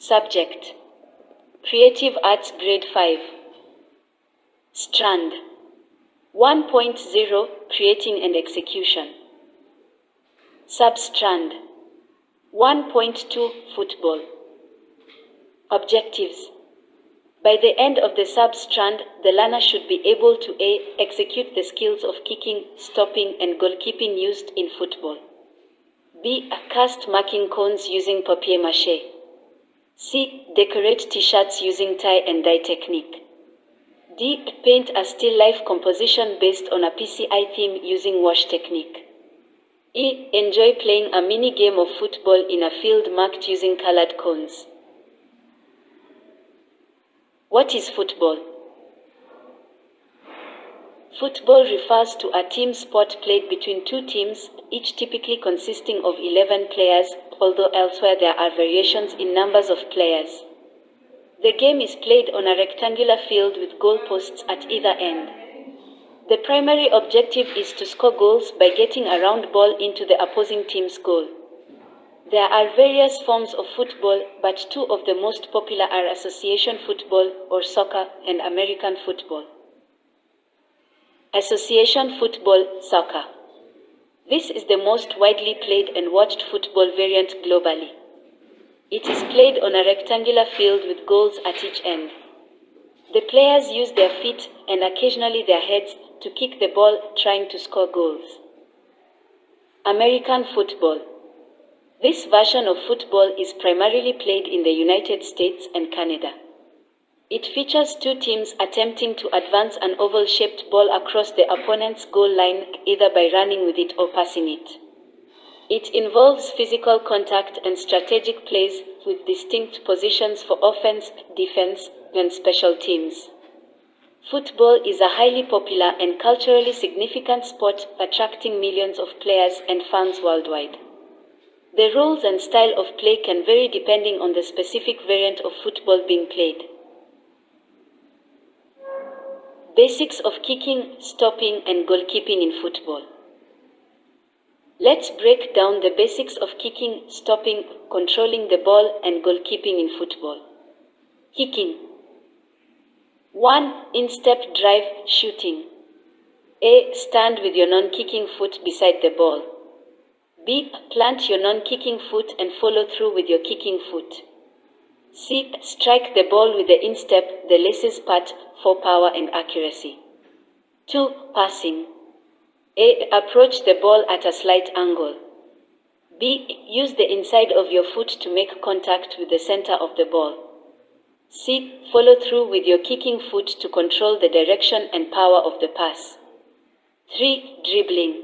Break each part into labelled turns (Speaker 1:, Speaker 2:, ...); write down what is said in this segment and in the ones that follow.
Speaker 1: Subject: Creative Arts Grade 5. Strand 1.0 Creating and Execution. Substrand 1.2 Football. Objectives: By the end of the substrand, the learner should be able to A. Execute the skills of kicking, stopping, and goalkeeping used in football. B. Cast marking cones using papier-mâché. C. Decorate t-shirts using tie and dye technique. D. Paint a still life composition based on a PCI theme using wash technique. E. Enjoy playing a mini game of football in a field marked using colored cones. What is football? Football refers to a team sport played between two teams, each typically consisting of 11 players, although elsewhere there are variations in numbers of players. The game is played on a rectangular field with goalposts at either end. The primary objective is to score goals by getting a round ball into the opposing team's goal. There are various forms of football, but two of the most popular are association football, or soccer, and American football. Association football, soccer. This is the most widely played and watched football variant globally. It is played on a rectangular field with goals at each end. The players use their feet, and occasionally their heads, to kick the ball, trying to score goals. American football. This version of football is primarily played in the United States and Canada. It features two teams attempting to advance an oval-shaped ball across the opponent's goal line, either by running with it or passing it. It involves physical contact and strategic plays, with distinct positions for offense, defense, and special teams. Football is a highly popular and culturally significant sport, attracting millions of players and fans worldwide. The rules and style of play can vary depending on the specific variant of football being played. Basics of kicking, stopping, and goalkeeping in football. Let's break down the basics of kicking, stopping, controlling the ball, and goalkeeping in football. Kicking. 1. In-step drive, shooting. A. Stand with your non-kicking foot beside the ball. B. Plant your non-kicking foot and follow through with your kicking foot. C. Strike the ball with the instep, the laces part, for power and accuracy. 2. Passing. A. Approach the ball at a slight angle. B. Use the inside of your foot to make contact with the center of the ball. C. Follow through with your kicking foot to control the direction and power of the pass. 3. Dribbling.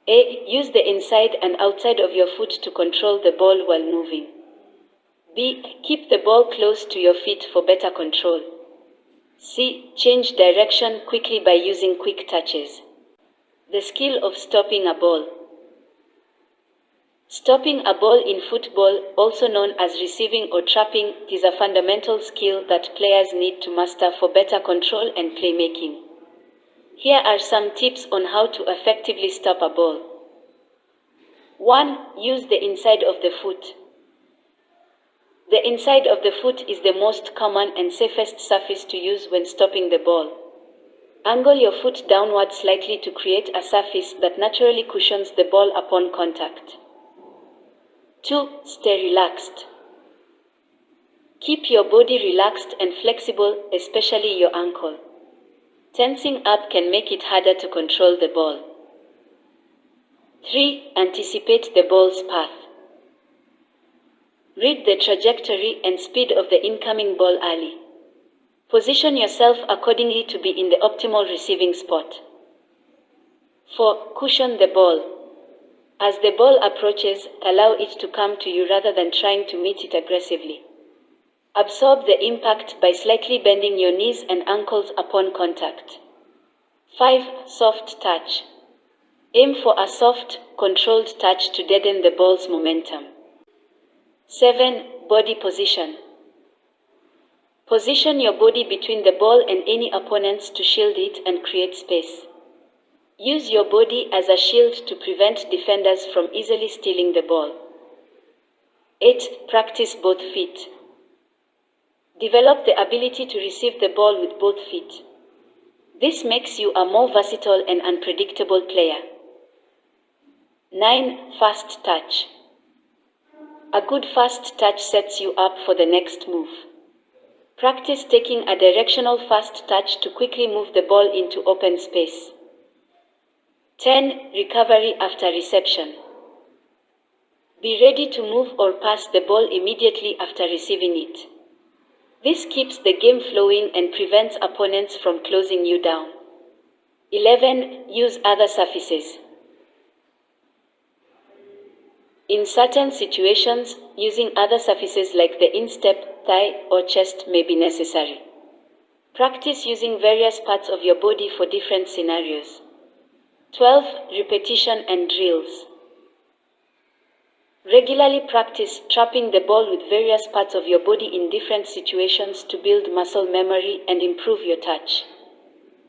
Speaker 1: A. Use the inside and outside of your foot to control the ball while moving. B. Keep the ball close to your feet for better control. C. Change direction quickly by using quick touches. The skill of stopping a ball. Stopping a ball in football, also known as receiving or trapping, is a fundamental skill that players need to master for better control and playmaking. Here are some tips on how to effectively stop a ball. 1. Use the inside of the foot. The inside of the foot is the most common and safest surface to use when stopping the ball. Angle your foot downward slightly to create a surface that naturally cushions the ball upon contact. 2. Stay relaxed. Keep your body relaxed and flexible, especially your ankle. Tensing up can make it harder to control the ball. 3. Anticipate the ball's path. Read the trajectory and speed of the incoming ball early. Position yourself accordingly to be in the optimal receiving spot. 4. Cushion the ball. As the ball approaches, allow it to come to you rather than trying to meet it aggressively. Absorb the impact by slightly bending your knees and ankles upon contact. 5. Soft touch. Aim for a soft, controlled touch to deaden the ball's momentum. 7. Body position. Position your body between the ball and any opponents to shield it and create space. Use your body as a shield to prevent defenders from easily stealing the ball. 8. Practice both feet. Develop the ability to receive the ball with both feet. This makes you a more versatile and unpredictable player. 9. Fast touch. A good fast touch sets you up for the next move. Practice taking a directional fast touch to quickly move the ball into open space. 10. Recovery after reception. Be ready to move or pass the ball immediately after receiving it. This keeps the game flowing and prevents opponents from closing you down. 11. Use other surfaces. In certain situations, using other surfaces like the instep, thigh, or chest may be necessary. Practice using various parts of your body for different scenarios. 12. Repetition and drills. Regularly practice trapping the ball with various parts of your body in different situations to build muscle memory and improve your touch.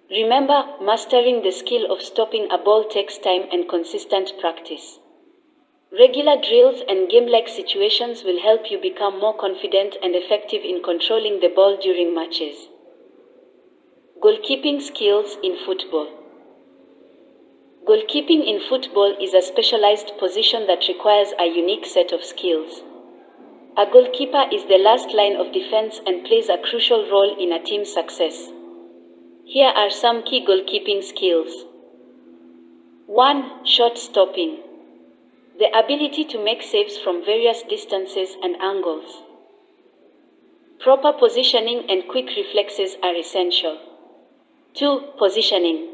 Speaker 1: Remember, mastering the skill of stopping a ball takes time and consistent practice. Regular drills and game-like situations will help you become more confident and effective in controlling the ball during matches. Goalkeeping skills in football. Goalkeeping in football is a specialized position that requires a unique set of skills. A goalkeeper is the last line of defense and plays a crucial role in a team's success. Here are some key goalkeeping skills. 1. Shot stopping. The ability to make saves from various distances and angles. Proper positioning and quick reflexes are essential. 2. Positioning.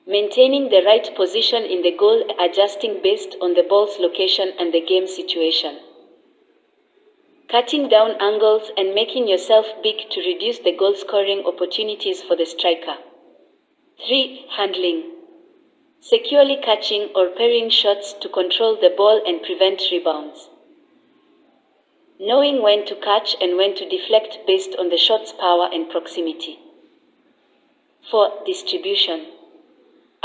Speaker 1: Maintaining the right position in the goal, adjusting based on the ball's location and the game situation. Cutting down angles and making yourself big to reduce the goal scoring opportunities for the striker. 3. Handling. Securely catching or parrying shots to control the ball and prevent rebounds. Knowing when to catch and when to deflect based on the shot's power and proximity. 4. Distribution.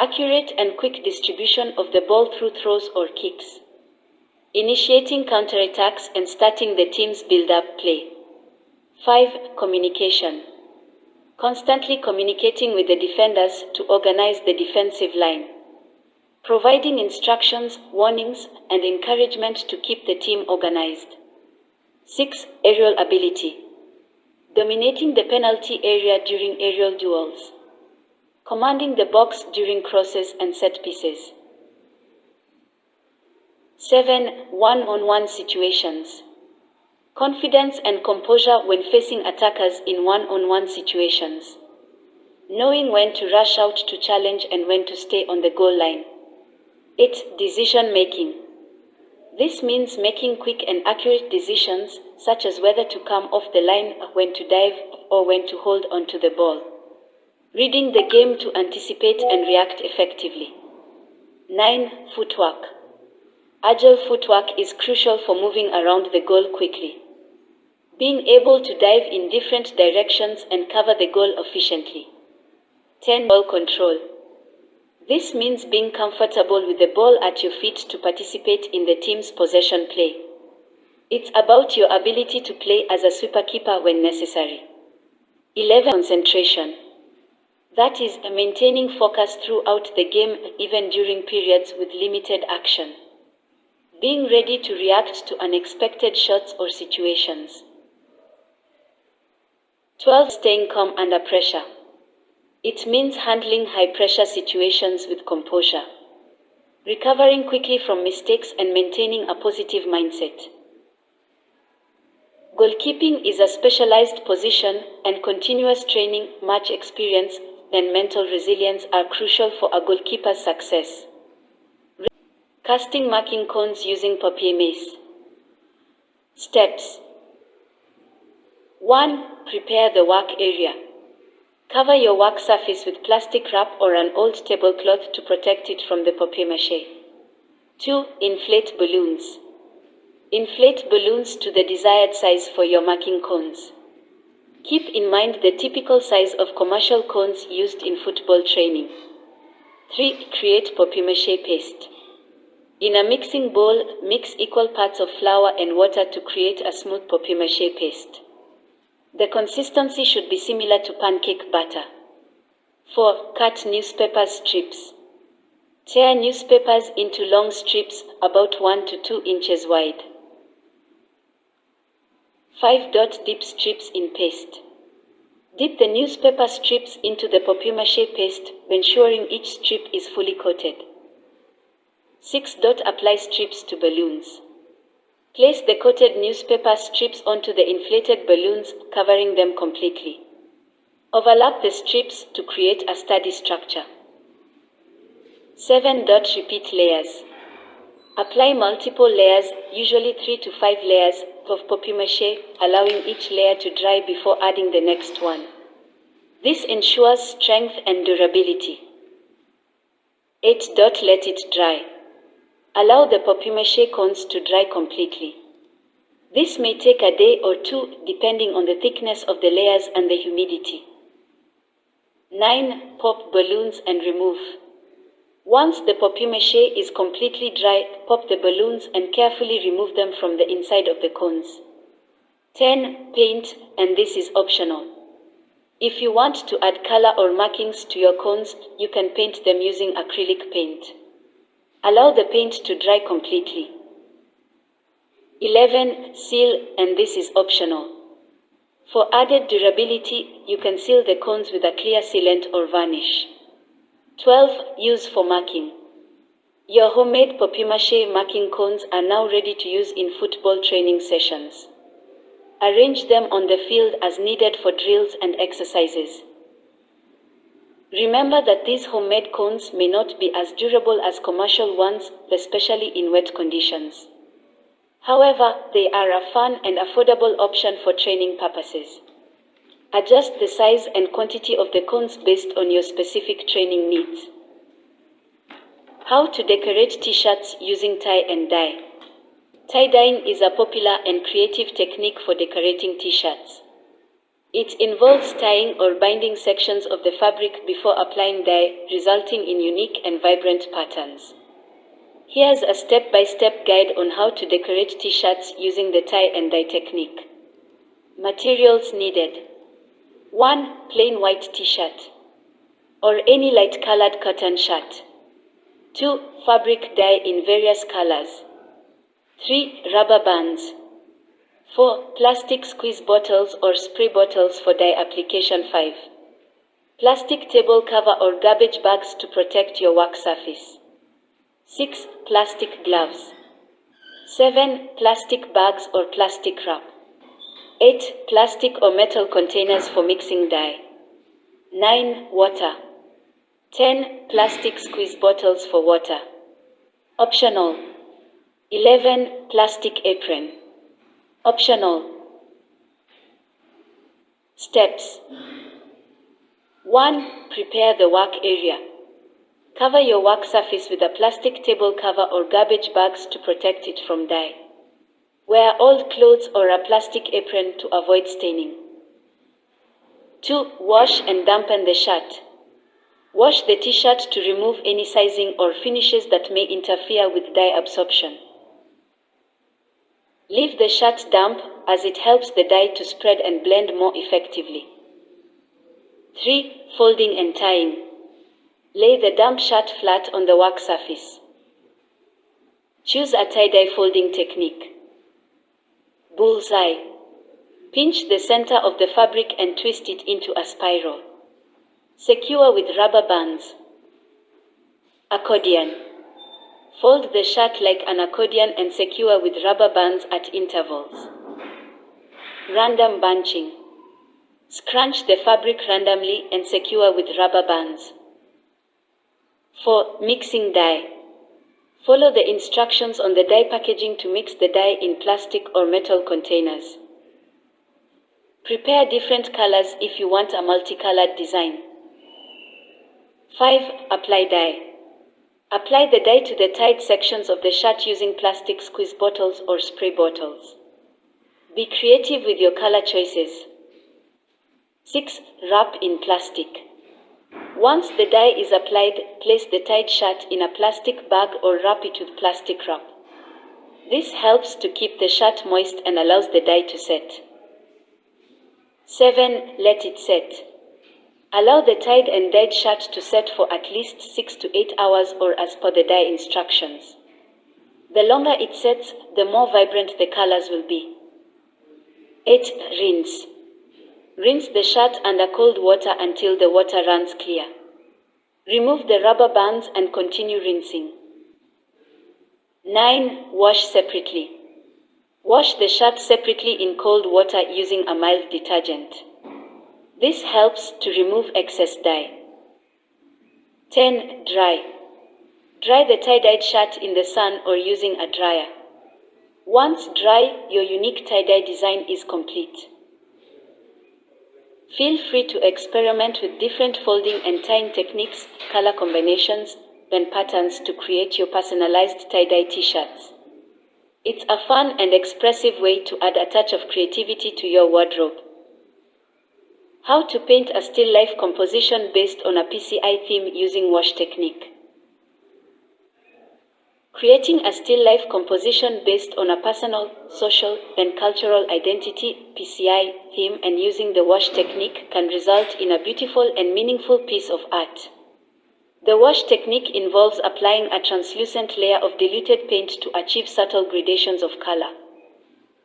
Speaker 1: Accurate and quick distribution of the ball through throws or kicks. Initiating counterattacks and starting the team's build-up play. 5. Communication. Constantly communicating with the defenders to organize the defensive line. Providing instructions, warnings, and encouragement to keep the team organized. 6. Aerial ability. Dominating the penalty area during aerial duels. Commanding the box during crosses and set pieces. 7. One-on-one situations. Confidence and composure when facing attackers in one-on-one situations. Knowing when to rush out to challenge and when to stay on the goal line. 8. Decision making. This means making quick and accurate decisions, such as whether to come off the line, when to dive, or when to hold onto the ball. Reading the game to anticipate and react effectively. 9. Footwork. Agile footwork is crucial for moving around the goal quickly. Being able to dive in different directions and cover the goal efficiently. 10. Ball control. This means being comfortable with the ball at your feet to participate in the team's possession play. It's about your ability to play as a sweeper keeper when necessary. 11. Concentration. That is, maintaining focus throughout the game, even during periods with limited action. Being ready to react to unexpected shots or situations. 12. Staying calm under pressure. It means handling high-pressure situations with composure. Recovering quickly from mistakes and maintaining a positive mindset. Goalkeeping is a specialized position, and continuous training, match experience, and mental resilience are crucial for a goalkeeper's success. Casting marking cones using papier-mâché. Steps. 1. Prepare the work area. Cover your work surface with plastic wrap or an old tablecloth to protect it from the papier-mâché. 2. Inflate balloons. Inflate balloons to the desired size for your marking cones. Keep in mind the typical size of commercial cones used in football training. 3. Create papier-mâché paste. In a mixing bowl, mix equal parts of flour and water to create a smooth papier-mâché paste. The consistency should be similar to pancake batter. 4. Cut newspaper strips. Tear newspapers into long strips about 1 to 2 inches wide. 5. Dip strips in paste. Dip the newspaper strips into the papier-mâché paste, ensuring each strip is fully coated. 6. Apply strips to balloons. Place the coated newspaper strips onto the inflated balloons, covering them completely. Overlap the strips to create a sturdy structure. 7. Repeat layers. Apply multiple layers, usually 3 to 5 layers, of papier-mâché, allowing each layer to dry before adding the next one. This ensures strength and durability. 8. Let it dry. Allow the papier-mâché cones to dry completely. This may take a day or two, depending on the thickness of the layers and the humidity. 9. Pop balloons and remove. Once the papier-mâché is completely dry, pop the balloons and carefully remove them from the inside of the cones. 10. Paint, and this is optional. If you want to add color or markings to your cones, you can paint them using acrylic paint. Allow the paint to dry completely. 11. Seal, and this is optional. For added durability, you can seal the cones with a clear sealant or varnish. 12. Use for marking. Your homemade papier-mâché marking cones are now ready to use in football training sessions. Arrange them on the field as needed for drills and exercises. Remember that these homemade cones may not be as durable as commercial ones, especially in wet conditions. However, they are a fun and affordable option for training purposes. Adjust the size and quantity of the cones based on your specific training needs. How to decorate t-shirts using tie and dye. Tie-dyeing is a popular and creative technique for decorating t-shirts. It involves tying or binding sections of the fabric before applying dye, resulting in unique and vibrant patterns. Here's a step-by-step guide on how to decorate t-shirts using the tie and dye technique. Materials needed. 1. Plain white t-shirt or any light-colored cotton shirt. 2. Fabric dye in various colors. 3. Rubber bands. 4. Plastic squeeze bottles or spray bottles for dye application. 5. Plastic table cover or garbage bags to protect your work surface. 6. Plastic gloves. 7. Plastic bags or plastic wrap. 8. Plastic or metal containers for mixing dye. 9. Water. 10. Plastic squeeze bottles for water. Optional. 11. Plastic apron. Optional. Steps. 1. Prepare the work area. Cover your work surface with a plastic table cover or garbage bags to protect it from dye. Wear old clothes or a plastic apron to avoid staining. 2. Wash and dampen the shirt. Wash the t-shirt to remove any sizing or finishes that may interfere with dye absorption. Leave the shirt damp, as it helps the dye to spread and blend more effectively. 3. Folding and tying. Lay the damp shirt flat on the work surface. Choose a tie-dye folding technique. Bullseye. Pinch the center of the fabric and twist it into a spiral. Secure with rubber bands. Accordion. Fold the shirt like an accordion and secure with rubber bands at intervals. Random bunching. Scrunch the fabric randomly and secure with rubber bands. 4. Mixing dye. Follow the instructions on the dye packaging to mix the dye in plastic or metal containers. Prepare different colors if you want a multicolored design. 5. Apply dye. Apply the dye to the tied sections of the shirt using plastic squeeze bottles or spray bottles. Be creative with your color choices. 6. Wrap in plastic. Once the dye is applied, place the tied shirt in a plastic bag or wrap it with plastic wrap. This helps to keep the shirt moist and allows the dye to set. 7. Let it set. Allow the tied and dyed shirt to set for at least 6 to 8 hours or as per the dye instructions. The longer it sets, the more vibrant the colors will be. 8. Rinse. Rinse the shirt under cold water until the water runs clear. Remove the rubber bands and continue rinsing. 9. Wash separately. Wash the shirt separately in cold water using a mild detergent. This helps to remove excess dye. 10. Dry. Dry the tie-dyed shirt in the sun or using a dryer. Once dry, your unique tie-dye design is complete. Feel free to experiment with different folding and tying techniques, color combinations, and patterns to create your personalized tie-dye t-shirts. It's a fun and expressive way to add a touch of creativity to your wardrobe. How to paint a still life composition based on a PCI theme using wash technique. Creating a still life composition based on a personal, social, and cultural identity (PCI) theme and using the wash technique can result in a beautiful and meaningful piece of art. The wash technique involves applying a translucent layer of diluted paint to achieve subtle gradations of color.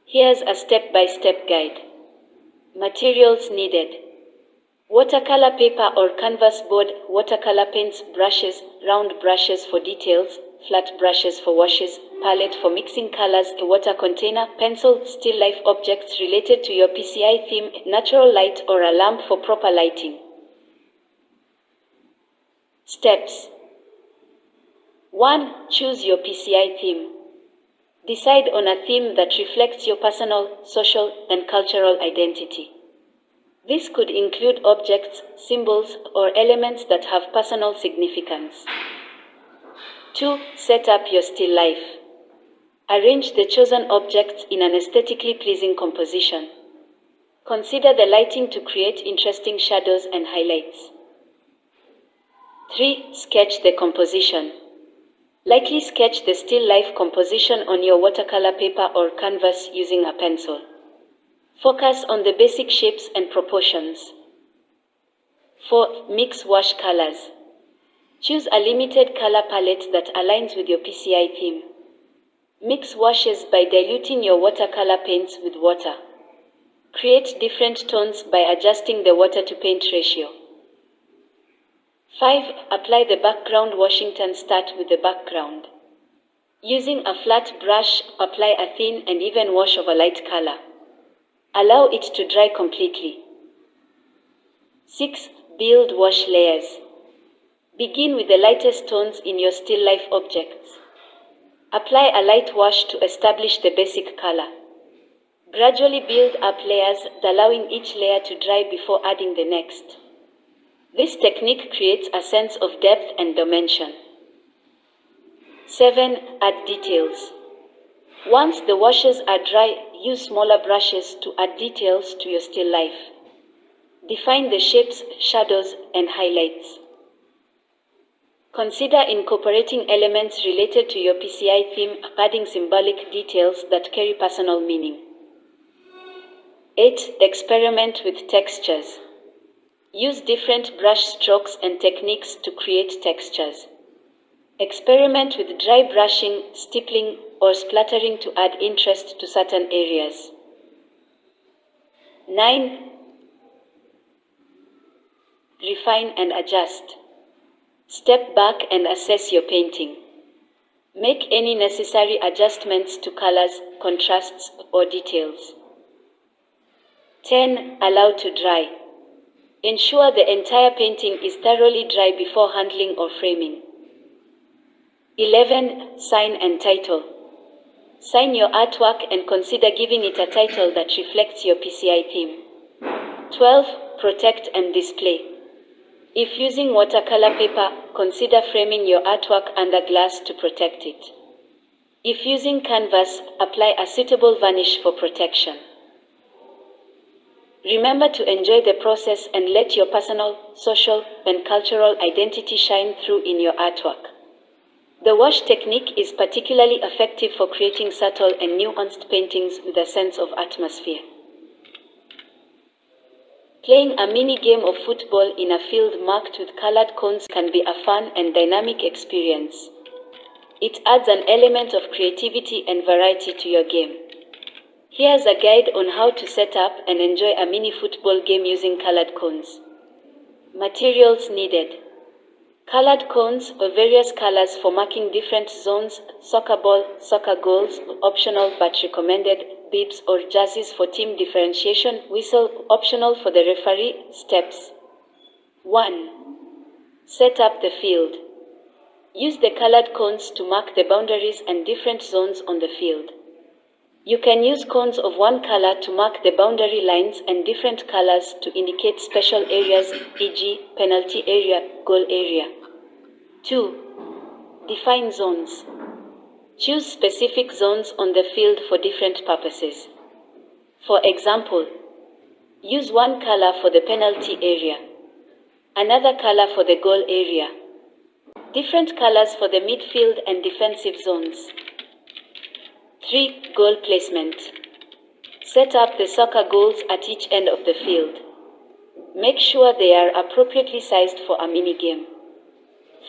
Speaker 1: Here's a step-by-step guide. Materials needed: watercolor paper or canvas board, watercolor paints, brushes, round brushes for details, flat brushes for washes, palette for mixing colors, a water container, pencil, still life objects related to your PCI theme, natural light or a lamp for proper lighting. Steps. 1. Choose your PCI theme. Decide on a theme that reflects your personal, social, and cultural identity. This could include objects, symbols, or elements that have personal significance. 2. Set up your still life. Arrange the chosen objects in an aesthetically pleasing composition. Consider the lighting to create interesting shadows and highlights. 3. Sketch the composition. Lightly sketch the still life composition on your watercolor paper or canvas using a pencil. Focus on the basic shapes and proportions. 4. Mix wash colors. Choose a limited color palette that aligns with your PCI theme. Mix washes by diluting your watercolor paints with water. Create different tones by adjusting the water-to-paint ratio. 5. Apply the background washing. Start with the background. Using a flat brush, apply a thin and even wash of a light color. Allow it to dry completely. 6. Build wash layers. Begin with the lightest tones in your still life objects. Apply a light wash to establish the basic color. Gradually build up layers, allowing each layer to dry before adding the next. This technique creates a sense of depth and dimension. 7. Add details. Once the washes are dry, use smaller brushes to add details to your still life. Define the shapes, shadows, and highlights. Consider incorporating elements related to your PCI theme, adding symbolic details that carry personal meaning. 8. Experiment with textures. Use different brush strokes and techniques to create textures. Experiment with dry brushing, stippling, or splattering to add interest to certain areas. 9. Refine and adjust. Step back and assess your painting. Make any necessary adjustments to colors, contrasts, or details. 10. Allow to dry. Ensure the entire painting is thoroughly dry before handling or framing. 11. Sign and title. Sign your artwork and consider giving it a title that reflects your PCI theme. 12. Protect and display. If using watercolor paper, consider framing your artwork under glass to protect it. If using canvas, apply a suitable varnish for protection. Remember to enjoy the process and let your personal, social, and cultural identity shine through in your artwork. The wash technique is particularly effective for creating subtle and nuanced paintings with a sense of atmosphere. Playing a mini game of football in a field marked with colored cones can be a fun and dynamic experience. It adds an element of creativity and variety to your game. Here's a guide on how to set up and enjoy a mini football game using colored cones. Materials needed: colored cones of various colors for marking different zones, soccer ball, soccer goals, optional but recommended, bibs or jerseys for team differentiation, whistle, optional for the referee. Steps: 1. Set up the field. Use the colored cones to mark the boundaries and different zones on the field. You can use cones of one color to mark the boundary lines and different colors to indicate special areas, e.g., penalty area, goal area. 2. Define zones. Choose specific zones on the field for different purposes. For example, use one color for the penalty area, another color for the goal area, different colors for the midfield and defensive zones. 3. Goal placement. Set up the soccer goals at each end of the field. Make sure they are appropriately sized for a mini game.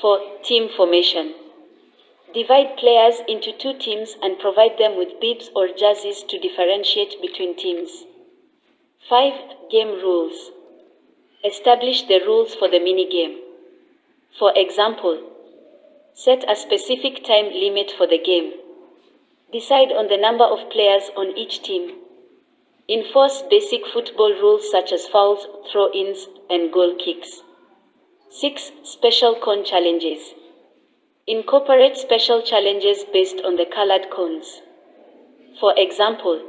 Speaker 1: 4. Team formation. Divide players into 2 teams and provide them with bibs or jerseys to differentiate between teams. 5. Game rules. Establish the rules for the mini game. For example, set a specific time limit for the game. Decide on the number of players on each team. Enforce basic football rules such as fouls, throw-ins, and goal kicks. 6. Special cone challenges. Incorporate special challenges based on the colored cones. For example,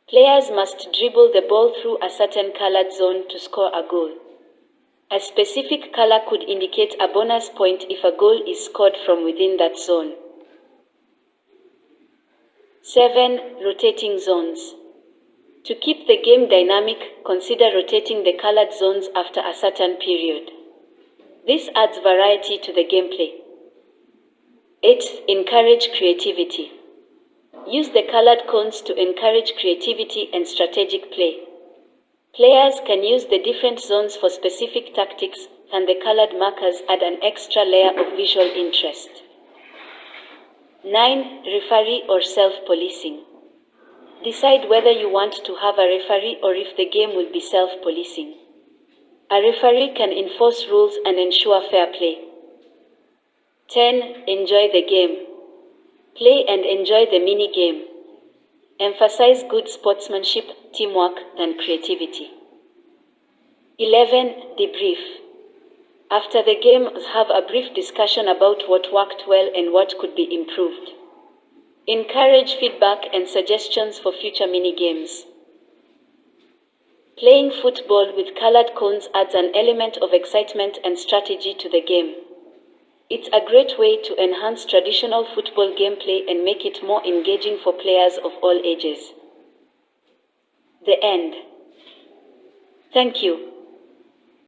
Speaker 1: players must dribble the ball through a certain colored zone to score a goal. A specific color could indicate a bonus point if a goal is scored from within that zone. 7. Rotating zones. To keep the game dynamic, consider rotating the colored zones after a certain period. This adds variety to the gameplay. 8. Encourage creativity. Use the colored cones to encourage creativity and strategic play. Players can use the different zones for specific tactics, and the colored markers add an extra layer of visual interest. 9. Referee or self-policing. Decide whether you want to have a referee or if the game will be self-policing. A referee can enforce rules and ensure fair play. 10. Enjoy the game. Play and enjoy the mini game. Emphasize good sportsmanship, teamwork, and creativity. 11. Debrief. After the game, have a brief discussion about what worked well and what could be improved. Encourage feedback and suggestions for future mini games. Playing football with colored cones adds an element of excitement and strategy to the game. It's a great way to enhance traditional football gameplay and make it more engaging for players of all ages. The end. Thank you.